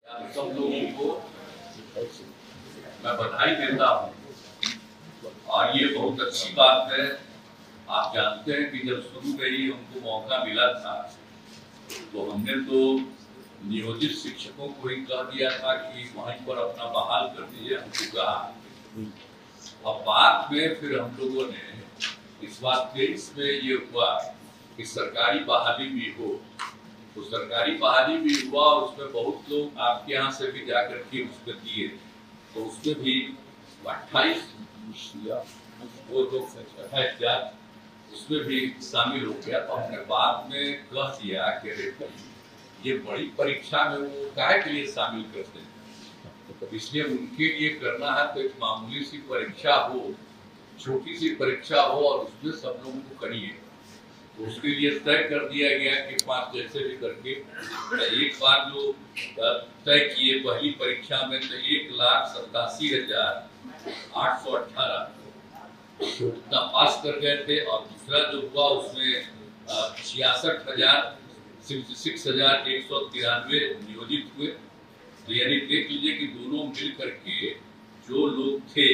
आप सब लोगों को मैं बधाई देता हूँ और ये बहुत अच्छी बात है। आप जानते हैं कि जब शुरू में ही हमको मौका मिला था तो हमने तो नियोजित शिक्षकों को ही कह दिया था कि वहीं पर अपना बहाल कर दीजिए, हमको कहा। अब बाद में फिर हम लोगों ने इस बात के इसमें ये हुआ कि सरकारी बहाली भी हो, तो सरकारी बहाली भी हुआ। उसमें बहुत लोग आपके यहाँ से भी जाकर के उसमें दिए, तो उसमें भी 28 वो लोग उसमें भी शामिल हो गया। तो हमने बाद में कह दिया कि ये बड़ी परीक्षा में वो काहे के लिए शामिल करते हैं, तो इसलिए उनके लिए करना है तो एक मामूली सी परीक्षा हो, छोटी सी परीक्षा हो और उसमें सब लोगों को करिए। तो उसके लिए तय कर दिया गया कि 5 जैसे भी करके एक बार जो तय किए पहली परीक्षा में तो 1,87,818 उतना पास कर गए थे, और दूसरा जो हुआ उसमें 66,193 नियोजित हुए। तो यानी देख लीजिए कि दोनों मिल करके जो लोग थे,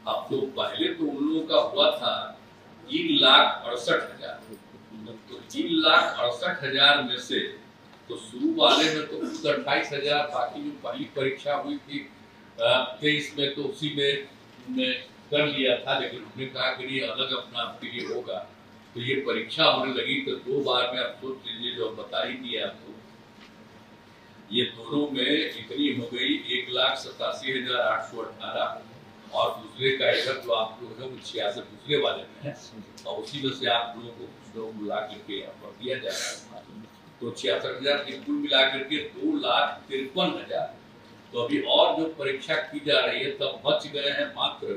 अब तो पहले तो उन लोगों का हुआ था 3,68,000, तो 3,68,000 में से तो शुरू वाले में तो 28,000, बाकी जो पहली परीक्षा हुई थी 23 में तो उसी में कर लिया था। लेकिन हमने कहा कि ये अलग अपना आपके लिए होगा, तो ये परीक्षा होने लगी तो 2 बार में आप सोच लीजिए, जो बता ही दिया आपको, ये दोनों में इतनी हो गई 1,87,818, और दूसरे का इधर जो आप लोग हैं वो 66 दूसरे वाले में है, और उसी में से आप लोगों को लोग मिला करके दिया जा रहा है। तो 66,000 की कुल मिला करके 2,53,000। तो अभी और जो परीक्षा की जा रही है तब बच गए हैं मात्र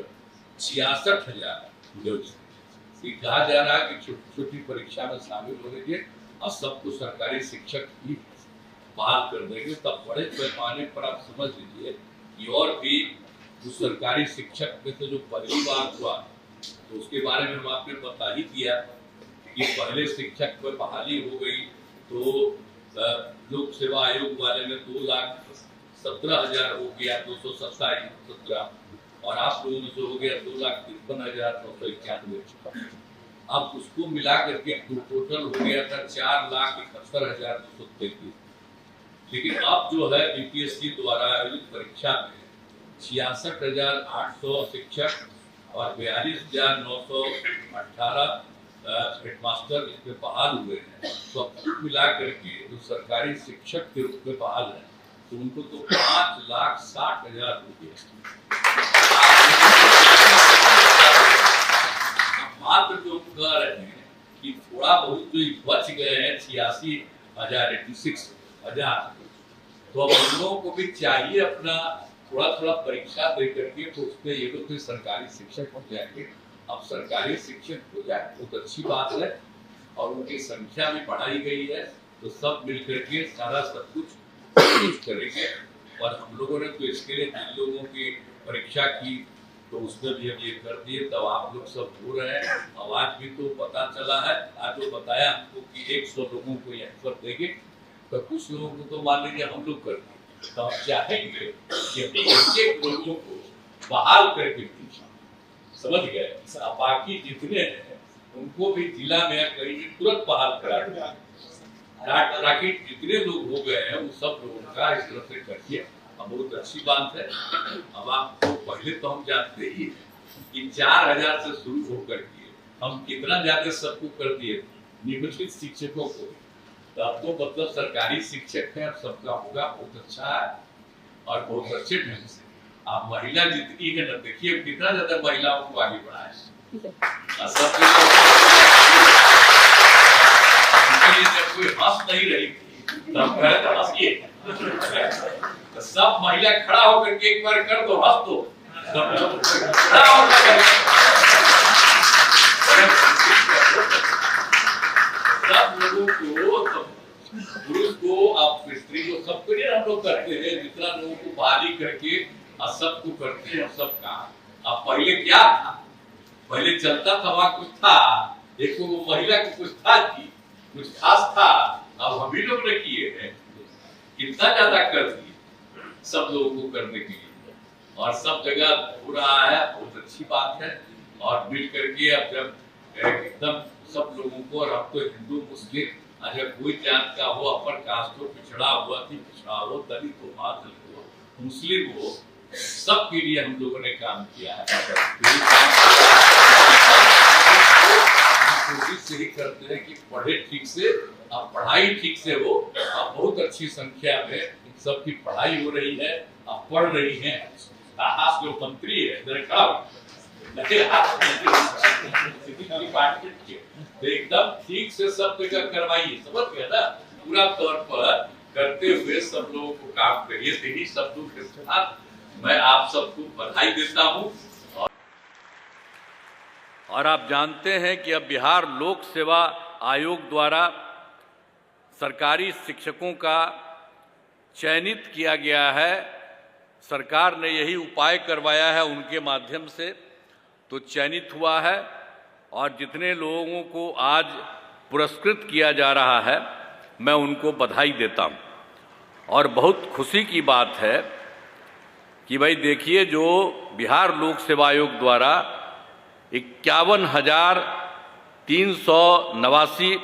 66,000 जो कहा जा रहा है कि छोटी छोटी परीक्षा में शामिल हो रही और सबको सरकारी शिक्षक ही बहाल कर देंगे। तब बड़े पैमाने पर आप समझ लीजिए कि और भी उस सरकारी शिक्षक में से जो परिवार हुआ तो उसके बारे में हम आपने बता ही दिया कि पहले शिक्षक पर बहाली हो गई तो लोक सेवा आयोग वाले में 2,17,000 हो गया, 227 और आप लोगों में से हो गया 2,53,991। अब उसको मिला करके टोटल हो गया था 4,71,233। लेकिन अब जो है बीपीएससी द्वारा आयोजित परीक्षा में 66,800 शिक्षक और 42,918 हेडमास्टर इसमें बहाल हुए हैं। तो अब मिला करके जो सरकारी शिक्षक के रूप में बहाल है तो उनको तो 5,60,000 रुपये मात्र जो कह रहे हैं कि थोड़ा बहुत जो बच गए हैं 86,000 तो अब उन लोगों को भी चाहिए अपना थोड़ा थोड़ा परीक्षा दे करके तो उसमें ये लोग सरकारी शिक्षक हो जाएंगे। अब सरकारी शिक्षक हो जाए बहुत अच्छी बात है, और उनकी संख्या भी बढ़ाई गई है, तो सब मिल करके सारा सब कुछ करेंगे। और हम लोगों ने तो इसके लिए जिन लोगों की परीक्षा की तो उसमें भी हम ये कर दिए, तब आप लोग सब हो रहे हैं। आवाज भी तो पता चला है, आज जो बताया हमको कि 100 लोगों को यहाँ पर देंगे, तो कुछ लोगों को तो मान लीजिए हम लोग कर दिए, तो हम चाहेंगे कि एक लोगों को बहाल करके समझ गए, बाकी जितने हैं उनको भी जिला में कहीं तुरंत बहाल करा ताकि जितने लोग हो गए हैं वो सब लोगों का इस तरह से करिए। अब बहुत अच्छी बात है। अब आपको पहले तो हम जानते ही कि 4,000 से शुरू होकर के हम कितना ज्यादा सबको कर दिए नियोजित शिक्षकों को, तो अब तो मतलब सरकारी शिक्षक है, अब सबका होगा बहुत अच्छा है और बहुत अच्छे ढंग से। आप महिला जितनी है ना, देखिए कितना ज्यादा महिलाओं को आगे बढ़ाए जब कोई हंस नहीं रही थी तब हंसिए, सब महिला खड़ा होकर के एक बार कर दो, हंस दो, खड़ा होकर सब लोगों को, पुरुष को, आप स्त्री को, सबको नहीं हम लोग करते हैं, जितना लोगों को बहाली करके और सबको करते हैं सबका। अब पहले क्या था, पहले चलता था वहां कुछ था, एक वो महिला को कुछ था कि कुछ खास था, अब हम ही लोग ने किए हैं, कितना ज्यादा कर दिए। सब लोगों को करने के लिए, और सब जगह हो रहा है, बहुत अच्छी बात है। और मिल करके अब जब एकदम सब लोगों को, और अब तो हिंदू मुस्लिम अगर कोई जात का हो, अपर कास्ट हो, पिछड़ा हुआ थी, पिछड़ा हो, दलित हो, दलित हो, मुस्लिम हो, सबके लिए हम लोगों ने काम किया है। कोशिश यही करते हैं कि पढ़े ठीक से, अब पढ़ाई ठीक से हो। अब बहुत अच्छी संख्या में इन सब की पढ़ाई हो रही है, अब पढ़ रही है। आप जो मंत्री है डिपार्टमेंट के, तो एकदम ठीक से सब जगह करवाइए, समझ गए ना, पूरा तौर पर करते हुए सब लोगों को काम करिए। यही शब्दों के साथ मैं आप सबको बधाई देता हूँ। और आप जानते हैं कि अब बिहार लोक सेवा आयोग द्वारा सरकारी शिक्षकों का चयनित किया गया है। सरकार ने यही उपाय करवाया है उनके माध्यम से, तो चयनित हुआ है। और जितने लोगों को आज पुरस्कृत किया जा रहा है, मैं उनको बधाई देता हूँ। और बहुत खुशी की बात है कि भाई देखिए, जो बिहार लोक सेवा आयोग द्वारा 51,389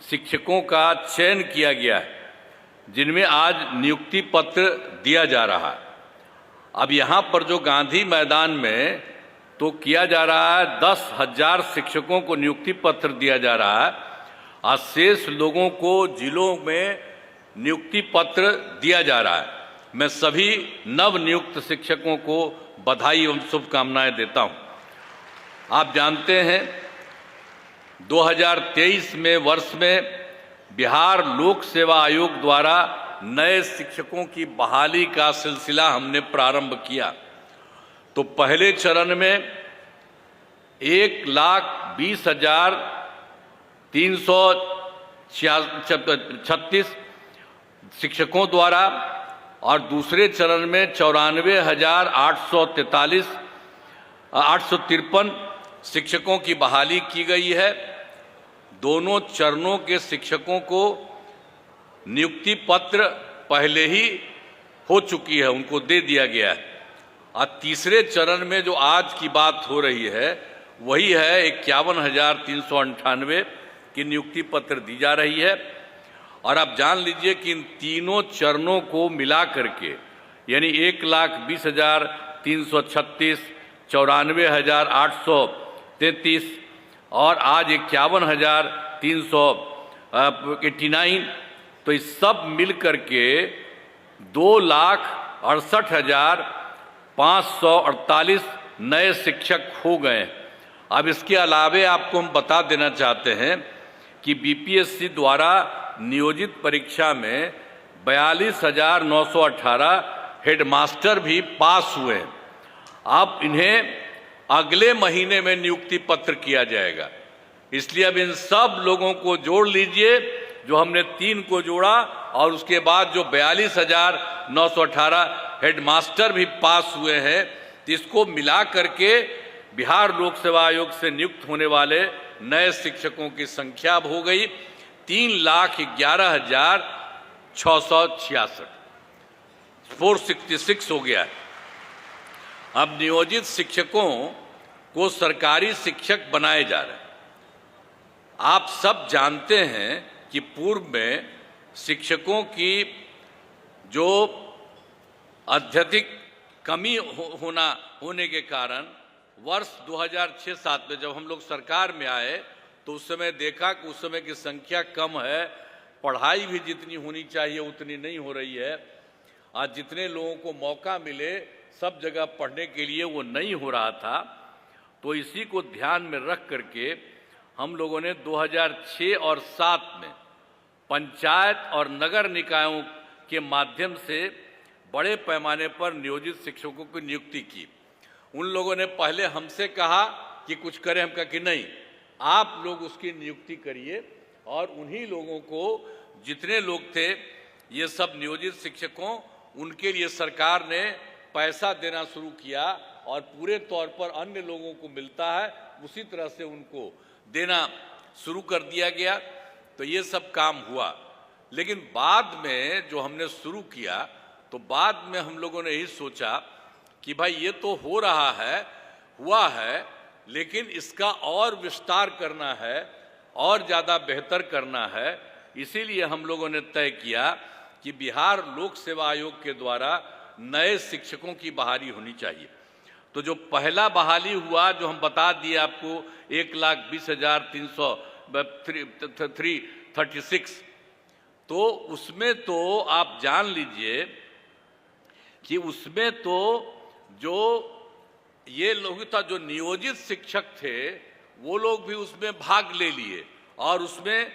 शिक्षकों का चयन किया गया है, जिनमें आज नियुक्ति पत्र दिया जा रहा है। अब यहाँ पर जो गांधी मैदान में तो किया जा रहा है, 10,000 शिक्षकों को नियुक्ति पत्र दिया जा रहा है, और शेष लोगों को जिलों में नियुक्ति पत्र दिया जा रहा है। मैं सभी नव नियुक्त शिक्षकों को बधाई एवं शुभकामनाएं देता हूं। आप जानते हैं 2023 में वर्ष में बिहार लोक सेवा आयोग द्वारा नए शिक्षकों की बहाली का सिलसिला हमने प्रारंभ किया। तो पहले चरण में 1,20,336 शिक्षकों द्वारा, और दूसरे चरण में 94,853 शिक्षकों की बहाली की गई है। दोनों चरणों के शिक्षकों को नियुक्ति पत्र पहले ही हो चुकी है, उनको दे दिया गया है। और तीसरे चरण में जो आज की बात हो रही है, वही है 51,398 की नियुक्ति पत्र दी जा रही है। और आप जान लीजिए कि इन तीनों चरणों को मिला करके, यानी 1,20,336, 94,833 और आज 51,389, तो इस सब मिल करके 2,68,548 नए शिक्षक हो गए। अब इसके अलावे आपको हम बता देना चाहते हैं कि बीपीएससी द्वारा नियोजित परीक्षा में 42,918 हेडमास्टर भी पास हुए हैं। अब इन्हें अगले महीने में नियुक्ति पत्र किया जाएगा। इसलिए अब इन सब लोगों को जोड़ लीजिए, जो हमने 3 को जोड़ा, और उसके बाद जो 42,918 हेडमास्टर भी पास हुए हैं, तो इसको मिला करके बिहार लोक सेवा आयोग से नियुक्त होने वाले नए शिक्षकों की संख्या अब हो गई 3,11,666, 466 हो गया है। अब नियोजित शिक्षकों को सरकारी शिक्षक बनाए जा रहे हैं। आप सब जानते हैं कि पूर्व में शिक्षकों की जो अत्यधिक कमी होने के कारण वर्ष 2006-07 में जब हम लोग सरकार में आए, तो उस समय देखा कि उस समय की संख्या कम है, पढ़ाई भी जितनी होनी चाहिए उतनी नहीं हो रही है। आज जितने लोगों को मौका मिले सब जगह पढ़ने के लिए, वो नहीं हो रहा था। तो इसी को ध्यान में रख करके हम लोगों ने 2006 और 7 में पंचायत और नगर निकायों के माध्यम से बड़े पैमाने पर नियोजित शिक्षकों की नियुक्ति की। उन लोगों ने पहले हमसे कहा कि कुछ करें, हम कहा कि नहीं, आप लोग उसकी नियुक्ति करिए। और उन्हीं लोगों को, जितने लोग थे ये सब नियोजित शिक्षकों, उनके लिए सरकार ने पैसा देना शुरू किया, और पूरे तौर पर अन्य लोगों को मिलता है उसी तरह से उनको देना शुरू कर दिया गया। तो ये सब काम हुआ। लेकिन बाद में जो हमने शुरू किया, तो बाद में हम लोगों ने यही सोचा कि भाई ये तो हो रहा है, हुआ है, लेकिन इसका और विस्तार करना है और ज़्यादा बेहतर करना है। इसीलिए हम लोगों ने तय किया कि बिहार लोक सेवा आयोग के द्वारा नए शिक्षकों की बहाली होनी चाहिए। तो जो पहला बहाली हुआ, जो हम बता दिए आपको, 1,20,336, तो उसमें तो आप जान लीजिए कि उसमें तो जो ये लोग था, जो नियोजित शिक्षक थे, वो लोग भी उसमें भाग ले लिए और उसमें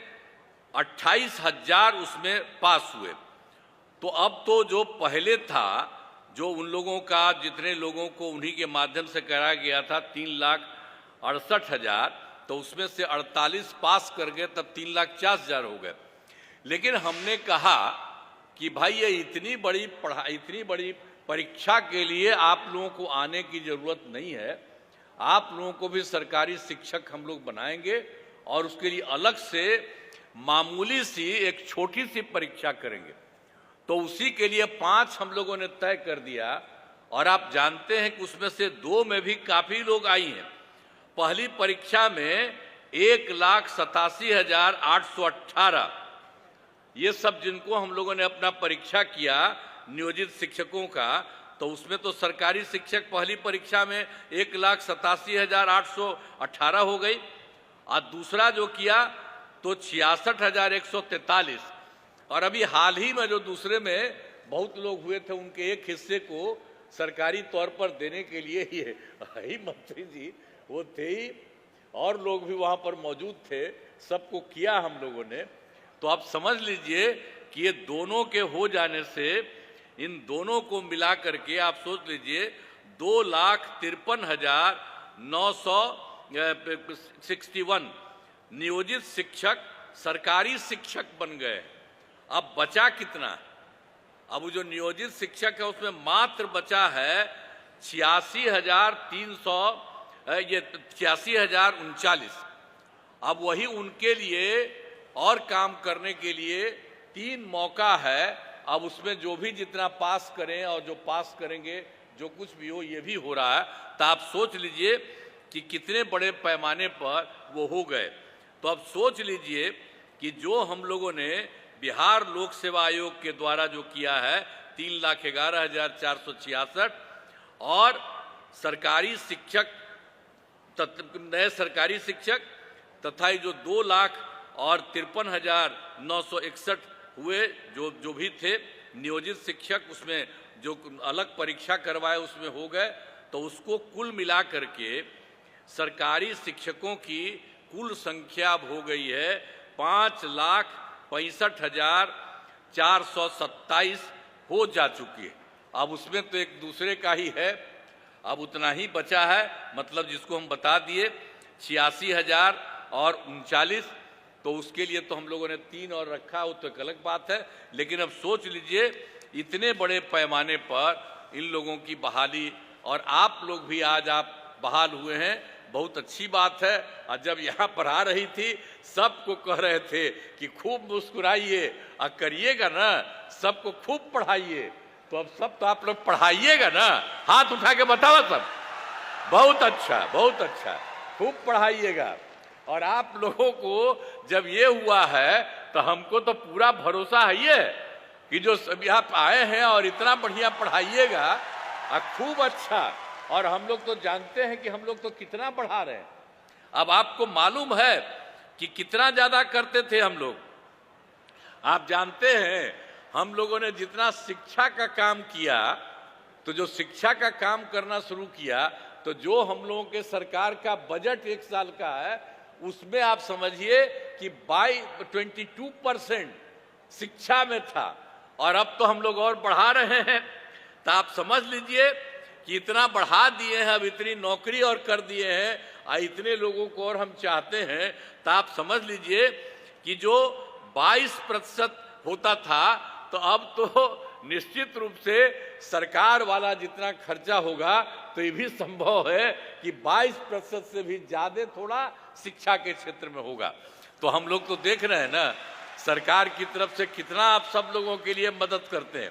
28,000 उसमेम पास हुए। तो अब तो जो पहले था, जो उन लोगों का, जितने लोगों को उन्हीं के माध्यम से कराया गया था 3,68,000, तो उसमें से 48 पास कर गए, तब 3,40,000 हो गए। लेकिन हमने कहा कि भाई ये इतनी बड़ी पढ़ाई, इतनी बड़ी परीक्षा के लिए आप लोगों को आने की जरूरत नहीं है। आप लोगों को भी सरकारी शिक्षक हम लोग बनाएंगे और उसके लिए अलग से मामूली सी एक छोटी सी परीक्षा करेंगे। तो उसी के लिए 5 हम लोगों ने तय कर दिया और आप जानते हैं कि उसमें से 2 में भी काफी लोग आई हैं। पहली परीक्षा में 1,87,818, ये सब जिनको हम लोगों ने अपना परीक्षा किया नियोजित शिक्षकों का, तो उसमें तो सरकारी शिक्षक पहली परीक्षा में 1,87,818 हो गई और दूसरा जो किया तो 66,143। और अभी हाल ही में जो दूसरे में बहुत लोग हुए थे, उनके एक हिस्से को सरकारी तौर पर देने के लिए ही मंत्री जी वो थे ही, और लोग भी वहाँ पर मौजूद थे, सबको किया हम लोगों ने। तो आप समझ लीजिए कि ये दोनों के हो जाने से, इन दोनों को मिला करके आप सोच लीजिए 2,53,961 नियोजित शिक्षक सरकारी शिक्षक बन गए। अब बचा कितना? अब जो नियोजित शिक्षक है उसमें मात्र बचा है 86,039। अब वही उनके लिए और काम करने के लिए 3 मौका है। अब उसमें जो भी जितना पास करें और जो पास करेंगे, जो कुछ भी हो, ये भी हो रहा है। तो आप सोच लीजिए कि कितने बड़े पैमाने पर वो हो गए। तो अब सोच लीजिए कि जो हम लोगों ने बिहार लोक सेवा आयोग के द्वारा जो किया है 3,11,466 और सरकारी शिक्षक, नए सरकारी शिक्षक तथा जो 2,53,961 हुए जो भी थे नियोजित शिक्षक, उसमें जो अलग परीक्षा करवाए उसमें हो गए। तो उसको कुल मिला करके सरकारी शिक्षकों की कुल संख्या अब हो गई है 5,65,427 हो जा चुकी है। अब उसमें तो एक दूसरे का ही है, अब उतना ही बचा है, मतलब जिसको हम बता दिए 86,039। तो उसके लिए तो हम लोगों ने 3 और रखा, वो तो एक अलग बात है। लेकिन अब सोच लीजिए इतने बड़े पैमाने पर इन लोगों की बहाली, और आप लोग भी आज आप बहाल हुए हैं, बहुत अच्छी बात है। और जब यहाँ पर आ रही थी, सबको कह रहे थे कि खूब मुस्कुराइए और करिएगा ना, सबको खूब पढ़ाइए। तो अब सब तो आप लोग पढ़ाइएगा ना, हाथ उठा के बताओ सब। बहुत अच्छा, बहुत अच्छा, खूब पढ़ाइएगा। और आप लोगों को जब ये हुआ है तो हमको तो पूरा भरोसा है ये कि जो सब आप आए हैं और इतना बढ़िया पढ़ाइएगा और खूब अच्छा। और हम लोग तो जानते हैं कि हम लोग तो कितना पढ़ा रहे हैं। अब आपको मालूम है कि कितना ज्यादा करते थे हम लोग। आप जानते हैं हम लोगों ने जितना शिक्षा का काम किया, तो जो शिक्षा का काम करना शुरू किया, तो जो हम लोगों के सरकार का बजट 1 साल का है, उसमें आप समझिए कि 22% शिक्षा में था। और अब तो हम लोग और बढ़ा रहे हैं। तो आप समझ लीजिए कि इतना बढ़ा दिए हैं, अब इतनी नौकरी और कर दिए हैं और इतने लोगों को और हम चाहते हैं। तो आप समझ लीजिए कि जो 22% होता था, तो अब तो निश्चित रूप से सरकार वाला जितना खर्चा होगा, तो ये भी संभव है कि 22% से भी ज्यादा थोड़ा शिक्षा के क्षेत्र में होगा। तो हम लोग तो देख रहे हैं ना सरकार की तरफ से कितना आप सब लोगों के लिए मदद करते हैं।